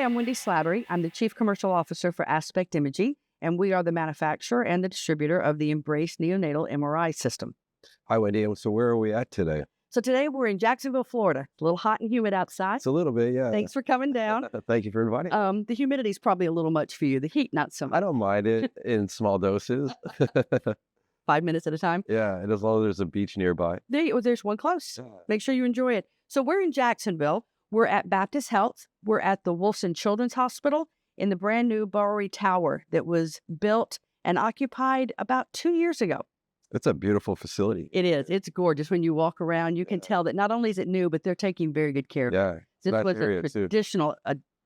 Hi, I'm Wendy Slattery. I'm the Chief Commercial Officer for Aspect Imaging, and we are the manufacturer and the distributor of the Embrace Neonatal MRI System. Hi, Wendy. So where are we at today? So today we're in Jacksonville, Florida. A little hot and humid outside. It's a little bit, yeah. Thanks for coming down. Thank you for inviting me. The humidity is probably a little much for you. The heat, not so much. I don't mind it in small doses. 5 minutes at a time. Yeah, and as long as there's a beach nearby. There's one close. Yeah. Make sure you enjoy it. So we're in Jacksonville. We're at Baptist Health. We're at the Wolfson Children's Hospital in the brand new Bowery Tower that was built and occupied about 2 years ago. It's a beautiful facility. It is. It's gorgeous. When you walk around, you can tell that not only is it new, but they're taking very good care of it. Yeah. This nice was area, too.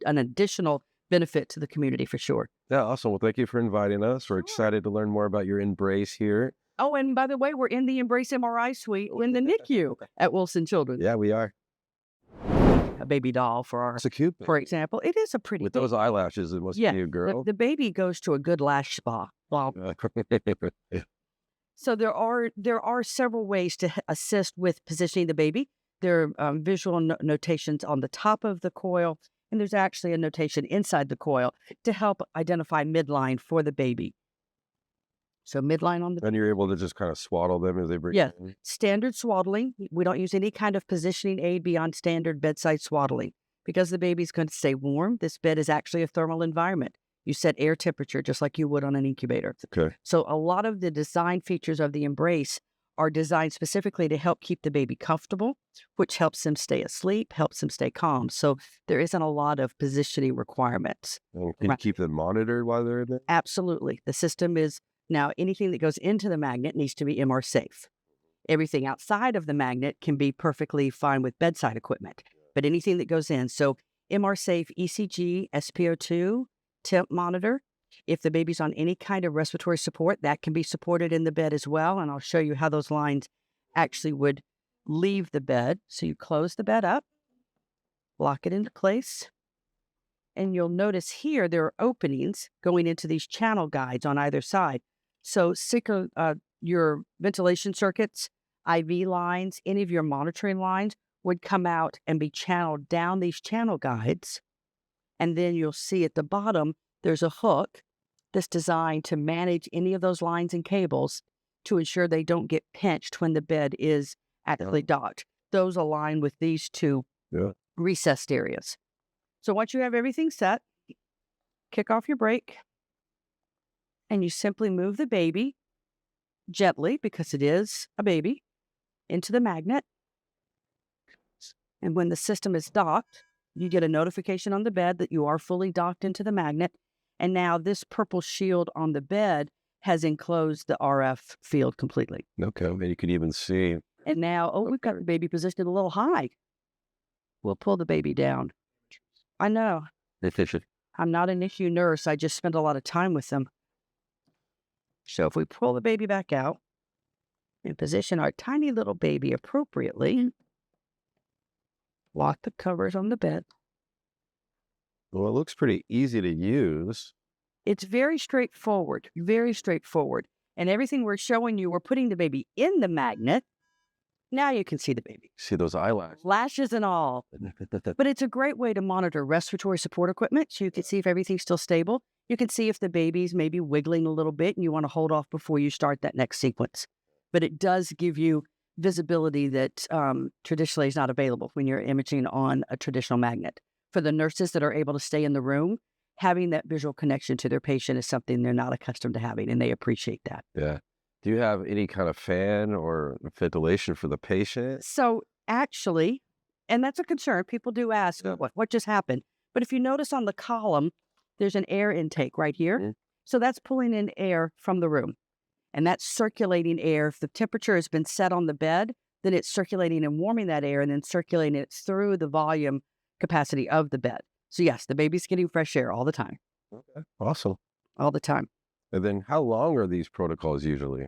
an additional benefit to the community for sure. Yeah, awesome. Well, thank you for inviting us. We're excited to learn more about your Embrace here. Oh, and by the way, we're in the Embrace MRI suite in the NICU at Wolfson Children's. Yeah, we are. A baby doll It's a cute for example. It is a pretty with baby. those eyelashes, it must be a girl. The baby goes to a good lash spa. Well, Yeah. so there are several ways to assist with positioning the baby. There are visual notations on the top of the coil, and there's actually a notation inside the coil to help identify midline for the baby. So midline on the And you're able to just kind of swaddle them as they bring Yes. in. Standard swaddling. We don't use any kind of positioning aid beyond standard bedside swaddling. Because the baby's going to stay warm, this bed is actually a thermal environment. You set air temperature just like you would on an incubator. Okay. So a lot of the design features of the Embrace are designed specifically to help keep the baby comfortable, which helps them stay asleep, helps them stay calm. So there isn't a lot of positioning requirements. And can you keep them monitored while they're in there? Absolutely. The system is now anything that goes into the magnet needs to be MR safe. Everything outside of the magnet can be perfectly fine with bedside equipment, but anything that goes in. So MR safe ECG, SpO2, temp monitor. If the baby's on any kind of respiratory support, that can be supported in the bed as well. And I'll show you how those lines actually would leave the bed. So you close the bed up, lock it into place. And you'll notice here there are openings going into these channel guides on either side. So your ventilation circuits, IV lines, any of your monitoring lines would come out and be channeled down these channel guides. And then you'll see at the bottom, there's a hook that's designed to manage any of those lines and cables to ensure they don't get pinched when the bed is actually docked. Those align with these two recessed areas. So once you have everything set, kick off your brake, and you simply move the baby gently, because it is a baby, into the magnet. And when the system is docked, you get a notification on the bed that you are fully docked into the magnet. And now this purple shield on the bed has enclosed the RF field completely. Okay, and you can even see. And now, we've got the baby positioned a little high. We'll pull the baby down. I know. I'm not an NICU nurse. I just spend a lot of time with them. So if we pull the baby back out and position our tiny little baby appropriately, lock the covers on the bed. Well, it looks pretty easy to use. It's very straightforward, very straightforward. And everything we're showing you, we're putting the baby in the magnet. Now you can see the baby. See those eyelashes. Lashes and all. But it's a great way to monitor respiratory support equipment, so you can see if everything's still stable. You can see if the baby's maybe wiggling a little bit and you want to hold off before you start that next sequence. But it does give you visibility that traditionally is not available when you're imaging on a traditional magnet. For the nurses that are able to stay in the room, having that visual connection to their patient is something they're not accustomed to having, and they appreciate that. Yeah. Do you have any kind of fan or ventilation for the patient? So actually, and that's a concern, people do ask, what just happened? But if you notice on the column, there's an air intake right here. Mm-hmm. So that's pulling in air from the room. And that's circulating air. If the temperature has been set on the bed, then it's circulating and warming that air and then circulating it through the volume capacity of the bed. So yes, the baby's getting fresh air all the time. Okay. Awesome. All the time. And then how long are these protocols usually?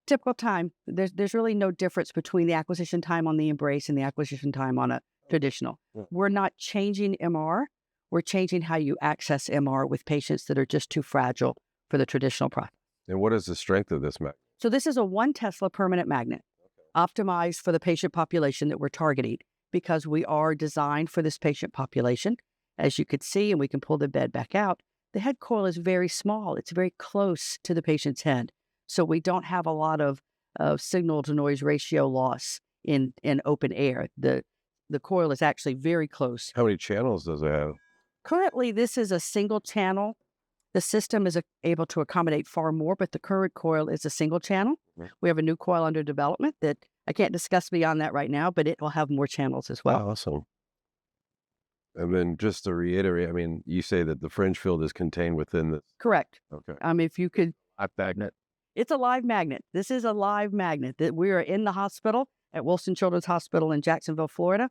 Typical time. There's really no difference between the acquisition time on the Embrace and the acquisition time on a traditional. Yeah. We're not changing MR. We're changing how you access MR with patients that are just too fragile for the traditional process. And what is the strength of this magnet? So this is a 1 Tesla permanent magnet, optimized for the patient population that we're targeting, because we are designed for this patient population. As you could see, and we can pull the bed back out, the head coil is very small. It's very close to the patient's head. So we don't have a lot of signal to noise ratio loss in open air. The coil is actually very close. How many channels does it have? Currently, this is a single channel. The system is able to accommodate far more, but the current coil is a single channel. We have a new coil under development that I can't discuss beyond that right now, but it will have more channels as well. Oh, awesome. And then just to reiterate, I mean, you say that the fringe field is contained within this. Correct. Okay. If you could, Magnet. it's a live magnet. This is a live magnet that we are in the hospital at Wolfson Children's Hospital in Jacksonville, Florida,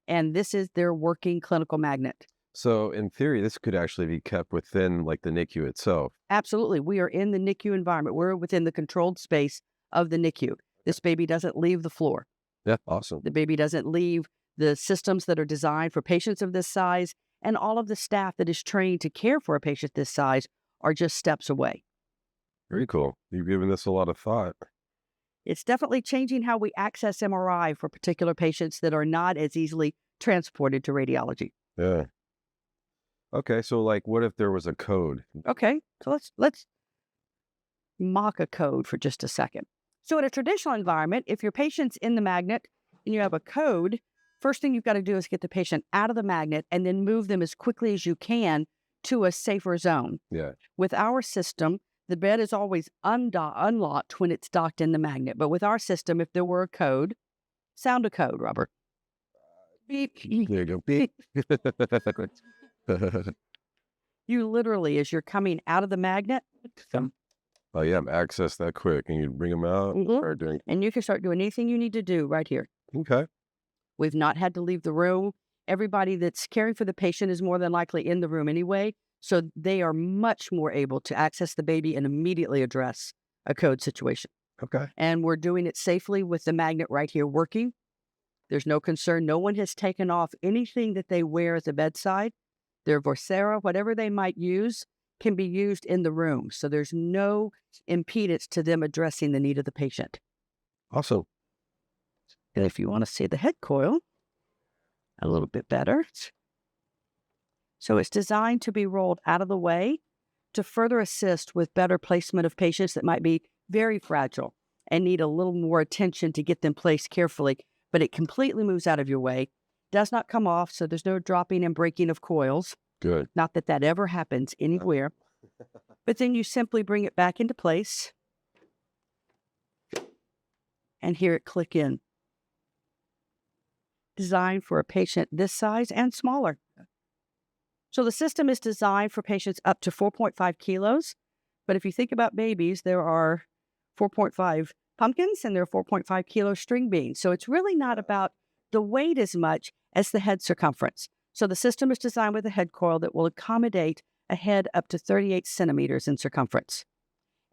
and this is their working clinical magnet. So in theory, this could actually be kept within like the NICU itself. Absolutely. We are in the NICU environment. We're within the controlled space of the NICU. This baby doesn't leave the floor. Yeah, awesome. The baby doesn't leave the systems that are designed for patients of this size, and all of the staff that is trained to care for a patient this size are just steps away. Very cool. You've given this a lot of thought. It's definitely changing how we access MRI for particular patients that are not as easily transported to radiology. Yeah. Okay, so like what if there was a code? Okay, so let's mock a code for just a second. So in a traditional environment, if your patient's in the magnet and you have a code, first thing you've got to do is get the patient out of the magnet and then move them as quickly as you can to a safer zone. Yeah. With our system, the bed is always unlocked when it's docked in the magnet. But with our system, if there were a code, sound a code, Robert. Beep. There you go. Beep. You literally, as you're coming out of the magnet, Oh yeah, access that quick, and you bring them out. Start doing. and you can start doing anything you need to do right here. Okay. We've not had to leave the room. Everybody that's caring for the patient is more than likely in the room anyway, so they are much more able to access the baby and immediately address a code situation. Okay. And we're doing it safely with the magnet right here working. There's no concern. No one has taken off anything that they wear at the bedside. Their Vocera, whatever they might use, can be used in the room. So there's no impedance to them addressing the need of the patient. Awesome. And if you want to see the head coil a little bit better. So it's designed to be rolled out of the way to further assist with better placement of patients that might be very fragile and need a little more attention to get them placed carefully. But it completely moves out of your way, does not come off, so there's no dropping and breaking of coils. Good. Not that that ever happens anywhere. But then you simply bring it back into place and hear it click in. Designed for a patient this size and smaller. So the system is designed for patients up to 4.5 kilos. But if you think about babies, there are 4.5 pumpkins and there are 4.5 kilo string beans. So it's really not about the weight as much as the head circumference. So the system is designed with a head coil that will accommodate a head up to 38 centimeters in circumference.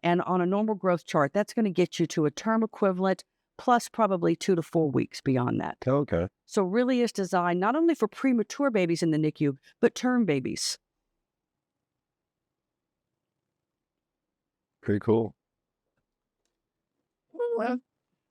And on a normal growth chart, that's going to get you to a term equivalent plus probably 2 to 4 weeks beyond that. Okay. So really is designed not only for premature babies in the NICU, but term babies. Pretty cool.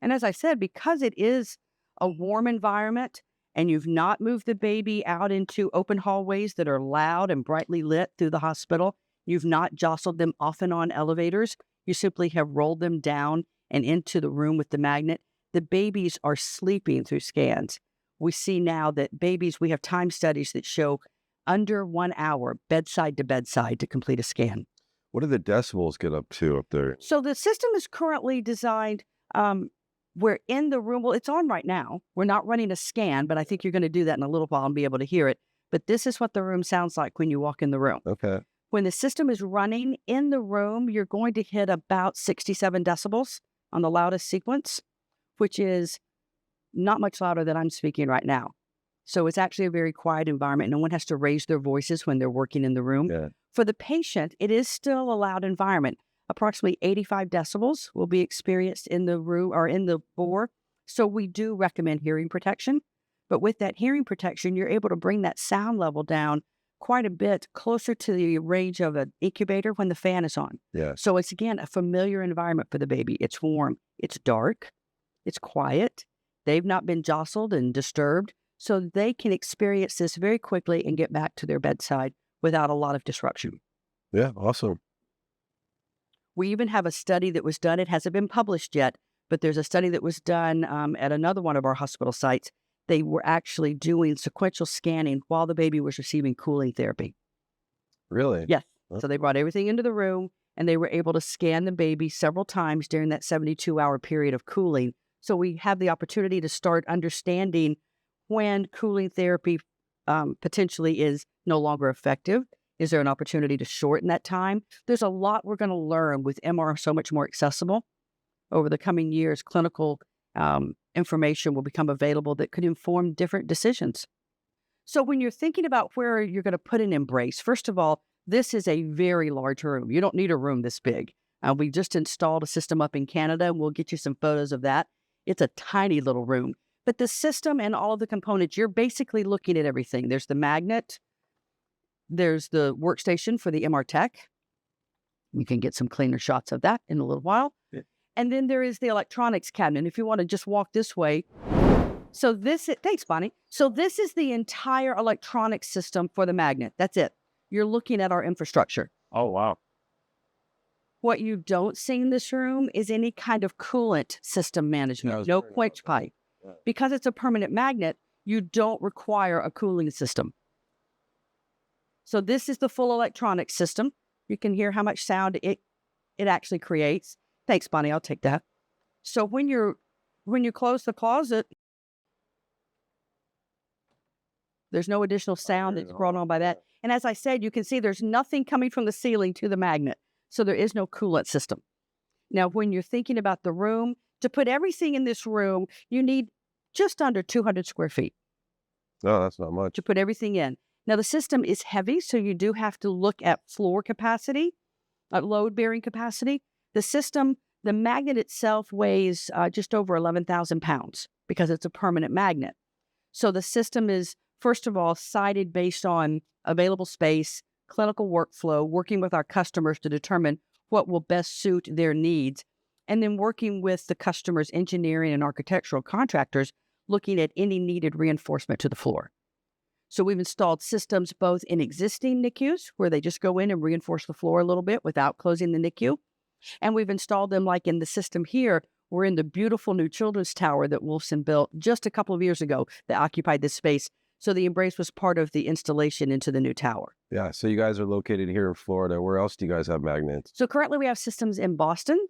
And as I said, because it is a warm environment and you've not moved the baby out into open hallways that are loud and brightly lit through the hospital, you've not jostled them off and on elevators, you simply have rolled them down and into the room with the magnet, the babies are sleeping through scans. We see now that babies, we have time studies that show under 1 hour bedside to complete a scan. What do the decibels get up to up there? So the system is currently designed, we're in the room. Well, it's on right now. We're not running a scan, but I think you're going to do that in a little while and be able to hear it. But this is what the room sounds like when you walk in the room. Okay. When the system is running in the room, you're going to hit about 67 decibels on the loudest sequence, which is not much louder than I'm speaking right now. So it's actually a very quiet environment. No one has to raise their voices when they're working in the room. Yeah. For the patient, it is still a loud environment. Approximately 85 decibels will be experienced in the room or in the bore. So we do recommend hearing protection. But with that hearing protection, you're able to bring that sound level down quite a bit closer to the range of an incubator when the fan is on. Yeah. So it's, again, a familiar environment for the baby. It's warm. It's dark. It's quiet. They've not been jostled and disturbed. so they can experience this very quickly and get back to their bedside without a lot of disruption. Yeah, awesome. We even have a study that was done. It hasn't been published yet, but there's a study that was done at another one of our hospital sites. They were actually doing sequential scanning while the baby was receiving cooling therapy. Really? Yes. Huh? So they brought everything into the room and they were able to scan the baby several times during that 72-hour period of cooling. So we have the opportunity to start understanding when cooling therapy potentially is no longer effective. Is there an opportunity to shorten that time? There's a lot we're going to learn with MR so much more accessible. Over the coming years, clinical information will become available that could inform different decisions. So when you're thinking about where you're going to put an Embrace, first of all, this is a very large room. You don't need a room this big. We just installed a system up in Canada, and we'll get you some photos of that. It's a tiny little room. But the system and all of the components, you're basically looking at everything. There's the magnet. There's the workstation for the MR tech. We can get some cleaner shots of that in a little while. Yeah. And then there is the electronics cabinet. If you want to just walk this way. So thanks, Bonnie. So this is the entire electronic system for the magnet. That's it. You're looking at our infrastructure. Oh, wow. What you don't see in this room is any kind of coolant system management, no quench pipe. Yeah. Because it's a permanent magnet, you don't require a cooling system. So this is the full electronic system. You can hear how much sound it actually creates. Thanks, Bonnie. I'll take that. So when you close the closet, there's no additional sound that's brought on by that. And as I said, you can see there's nothing coming from the ceiling to the magnet. So there is no coolant system. Now, when you're thinking about the room, to put everything in this room, you need just under 200 square feet. No, that's not much. To put everything in. Now, the system is heavy, so you do have to look at floor capacity, load-bearing capacity. The system, the magnet itself weighs just over 11,000 pounds because it's a permanent magnet. So the system is, first of all, sited based on available space, clinical workflow, working with our customers to determine what will best suit their needs, and then working with the customer's engineering and architectural contractors, looking at any needed reinforcement to the floor. So we've installed systems both in existing NICUs, where they just go in and reinforce the floor a little bit without closing the NICU. And we've installed them like in the system here. We're in the beautiful new children's tower that Wolfson built just a couple of years ago that occupied this space. So the Embrace was part of the installation into the new tower. Yeah, so you guys are located here in Florida. Where else do you guys have magnets? So currently we have systems in Boston,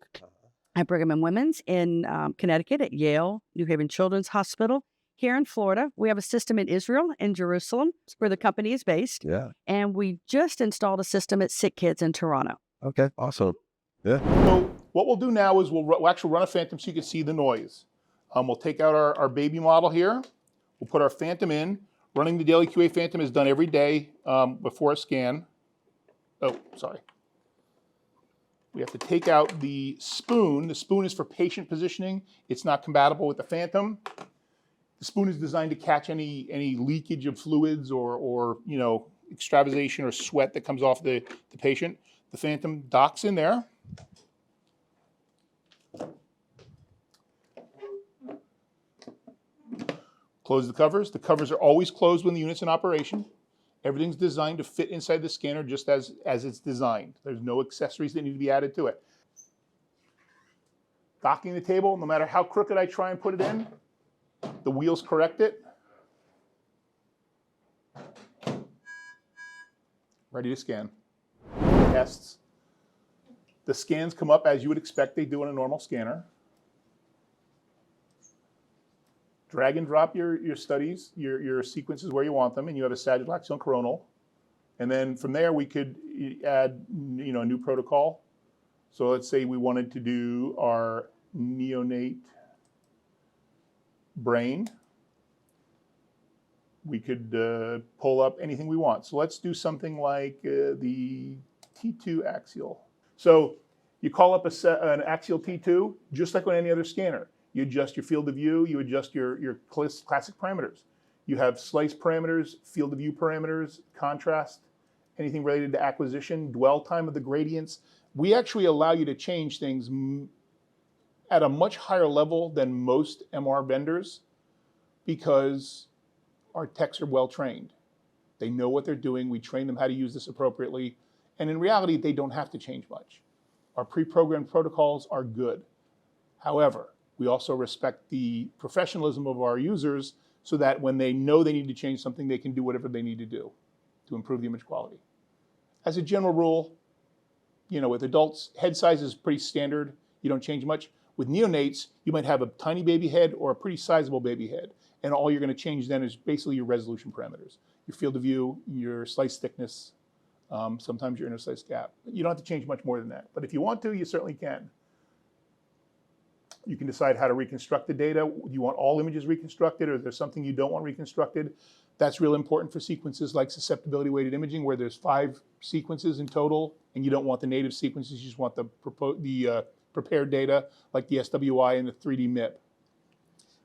at Brigham and Women's, in Connecticut, at Yale, New Haven Children's Hospital. Here in Florida, we have a system in Israel and Jerusalem, where the company is based. Yeah. And we just installed a system at Sick Kids in Toronto. Okay, awesome. Yeah. So what we'll do now is we'll actually run a Phantom so you can see the noise. We'll take out our baby model here. We'll put our Phantom in. Running the daily QA Phantom is done every day before a scan. Oh, sorry. We have to take out the spoon. The spoon is for patient positioning. It's not compatible with the Phantom. The spoon is designed to catch any leakage of fluids or extravasation or sweat that comes off the patient. The Phantom docks in there. Close the covers. The covers are always closed when the unit's in operation. Everything's designed to fit inside the scanner just as it's designed. There's no accessories that need to be added to it. Docking the table, no matter how crooked I try and put it in, the wheels correct it. Ready to scan. Tests. The scans come up as you would expect they do on a normal scanner. Drag and drop your studies, your sequences where you want them, and you have a sagittal, axial, and coronal. And then from there, we could add a new protocol. So let's say we wanted to do our neonate brain. We could pull up anything we want. So let's do something like the T2 axial. So you call up an axial T2, just like on any other scanner. You adjust your field of view, you adjust your classic parameters. You have slice parameters, field of view parameters, contrast, anything related to acquisition, dwell time of the gradients. We actually allow you to change things at a much higher level than most MR vendors because our techs are well trained. They know what they're doing. We train them how to use this appropriately. And in reality, they don't have to change much. Our pre-programmed protocols are good. However, we also respect the professionalism of our users so that when they know they need to change something, they can do whatever they need to do to improve the image quality. As a general rule, with adults, head size is pretty standard. You don't change much. With neonates, you might have a tiny baby head or a pretty sizable baby head. And all you're going to change then is basically your resolution parameters, your field of view, your slice thickness, sometimes your interstice gap. You don't have to change much more than that. But if you want to, you certainly can. You can decide how to reconstruct the data. Do you want all images reconstructed, or is there something you don't want reconstructed? That's real important for sequences like susceptibility weighted imaging, where there's 5 sequences in total, and you don't want the native sequences, you just want the prepared data, like the SWI and the 3D MIP.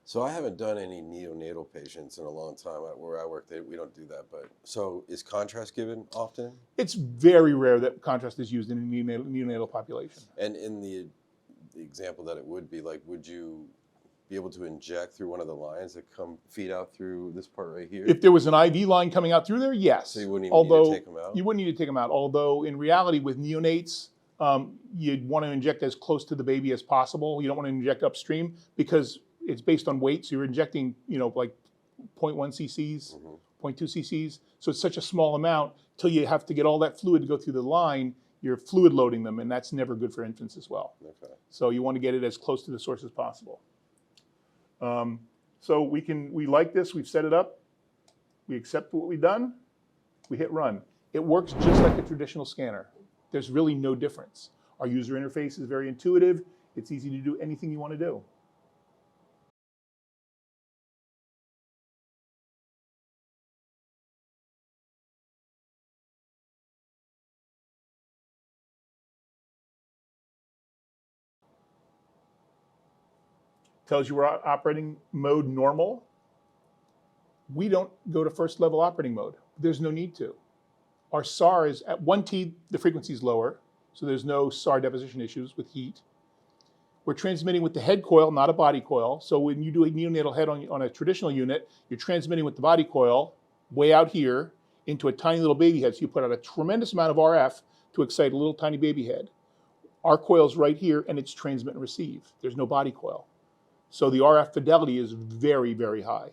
So I haven't done any neonatal patients in a long time. Where I work, we don't do that. But so is contrast given often? It's very rare that contrast is used in a neonatal population. And in the example that it would be, like, would you be able to inject through one of the lines that feed out through this part right here? If there was an IV line coming out through there, yes. So you wouldn't even need to take them out? You wouldn't need to take them out. Although in reality, with neonates, you'd want to inject as close to the baby as possible. You don't want to inject upstream because it's based on weight. So you're injecting, like 0.1 cc's, 0.2 cc's. So it's such a small amount till you have to get all that fluid to go through the line. You're fluid loading them, and that's never good for infants as well. Okay. So you want to get it as close to the source as possible. So we like this, we've set it up, we accept what we've done, we hit run. It works just like a traditional scanner. There's really no difference. Our user interface is very intuitive. It's easy to do anything you want to do. Tells you we're operating mode normal. We don't go to first level operating mode. There's no need to. Our SAR is at 1T, the frequency is lower, so there's no SAR deposition issues with heat. We're transmitting with the head coil, not a body coil. So when you do a neonatal head on a traditional unit, you're transmitting with the body coil way out here into a tiny little baby head. So you put out a tremendous amount of RF to excite a little tiny baby head. Our coil's right here, and it's transmit and receive. There's no body coil. So the RF fidelity is very, very high.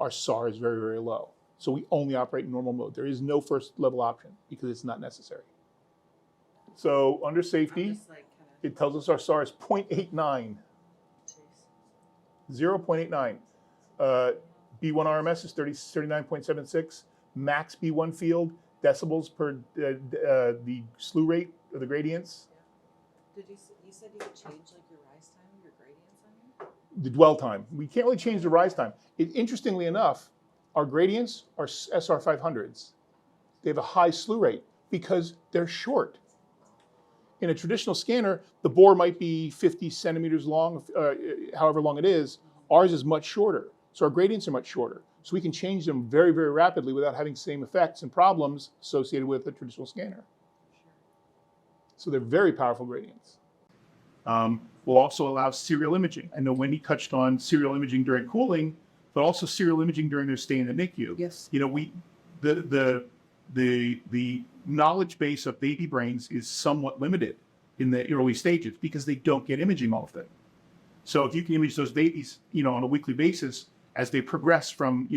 Our SAR is very, very low. So we only operate in normal mode. There is no first level option because it's not necessary. So under safety, it tells us our SAR is 0.89. 0.89. B1 RMS is 39.76. Max B1 field, decibels per the slew rate of the gradients. You said you could change like your rise time, your gradients on here? The dwell time. We can't really change the rise time. Interestingly enough, our gradients are SR 500s. They have a high slew rate because they're short. In a traditional scanner, the bore might be 50 centimeters long, however long it is. Ours is much shorter. So our gradients are much shorter. So we can change them very, very rapidly without having the same effects and problems associated with a traditional scanner. So they're very powerful gradients. We'll also allow serial imaging. I know Wendy touched on serial imaging during cooling, but also serial imaging during their stay in the NICU. Yes. You know, the knowledge base of baby brains is somewhat limited in the early stages because they don't get imaging often. So if you can image those babies, on a weekly basis, as they progress from,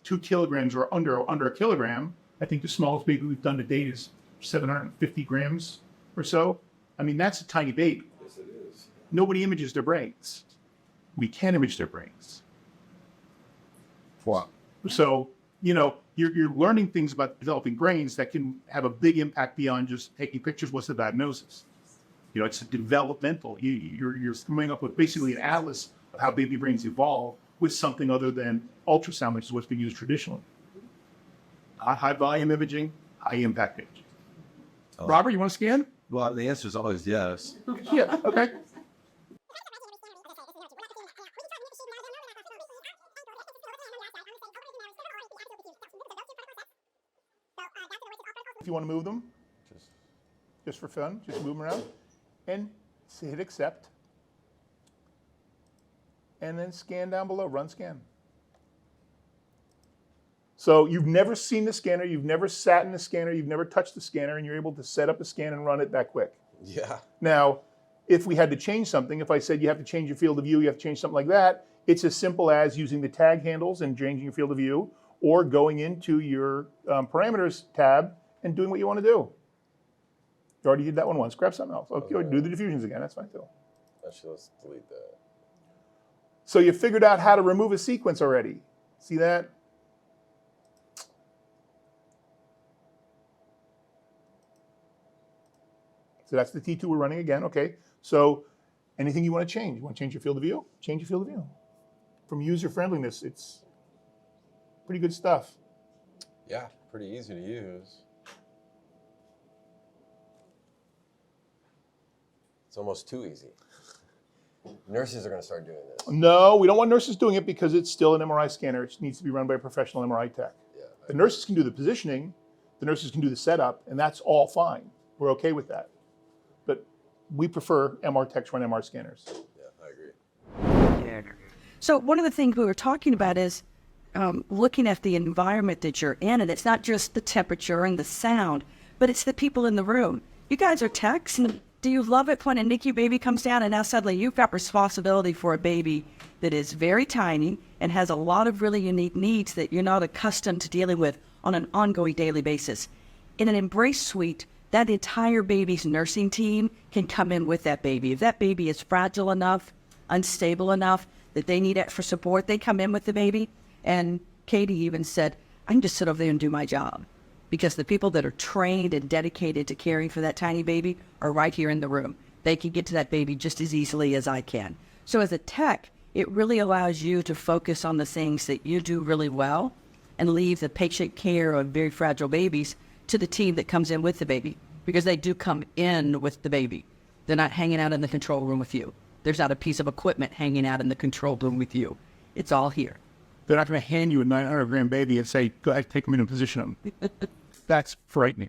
2 kilograms or under a kilogram, I think the smallest baby we've done to date is 750 grams or so. I mean, that's a tiny baby. Yes, it is. Nobody images their brains. We can image their brains. Wow. So, you're learning things about developing brains that can have a big impact beyond just taking pictures. What's the diagnosis? It's a developmental. You're coming up with basically an atlas of how baby brains evolve with something other than ultrasound, which is what's been used traditionally. Not high volume imaging, high impact imaging. Oh. Robert, you want to scan? Well, the answer is always yes. Yeah, okay. If you want to move them, just for fun, just move them around and hit accept. And then scan down below, run scan. So you've never seen the scanner, you've never sat in the scanner, you've never touched the scanner, and you're able to set up a scan and run it that quick. Yeah. Now, if we had to change something, if I said you have to change your field of view, you have to change something like that, it's as simple as using the tag handles and changing your field of view, or going into your parameters tab and doing what you want to do. You already did that one once. Grab something else. Okay, do the diffusions again. That's fine too. Actually, let's delete that. So you figured out how to remove a sequence already. See that? So that's the T2 we're running again. Okay. So anything you want to change? You want to change your field of view? Change your field of view. From user friendliness, it's pretty good stuff. Yeah, pretty easy to use. It's almost too easy. Nurses are going to start doing this. No, we don't want nurses doing it because it's still an MRI scanner. It needs to be run by a professional MRI tech. Yeah, The nurses can do the positioning, the nurses can do the setup, and that's all fine. We're okay with that. But we prefer MR techs run MR scanners. yeah, I agree. So one of the things we were talking about is looking at the environment that you're in, and it's not just the temperature and the sound, but it's the people in the room. You guys are techs, and do you love it when a NICU baby comes down and now suddenly you've got responsibility for a baby that is very tiny and has a lot of really unique needs that you're not accustomed to dealing with on an ongoing daily basis? In an Embrace suite, that entire baby's nursing team can come in with that baby. If that baby is fragile enough, unstable enough, that they need extra support, they come in with the baby. And Katie even said, I can just sit over there and do my job, because the people that are trained and dedicated to caring for that tiny baby are right here in the room. They can get to that baby just as easily as I can. So as a tech, it really allows you to focus on the things that you do really well and leave the patient care of very fragile babies to the team that comes in with the baby, because they do come in with the baby. They're not hanging out in the control room with you. There's not a piece of equipment hanging out in the control room with you. It's all here. They're not going to hand you a 900-gram baby and say, go ahead, take them in and position them. That's frightening.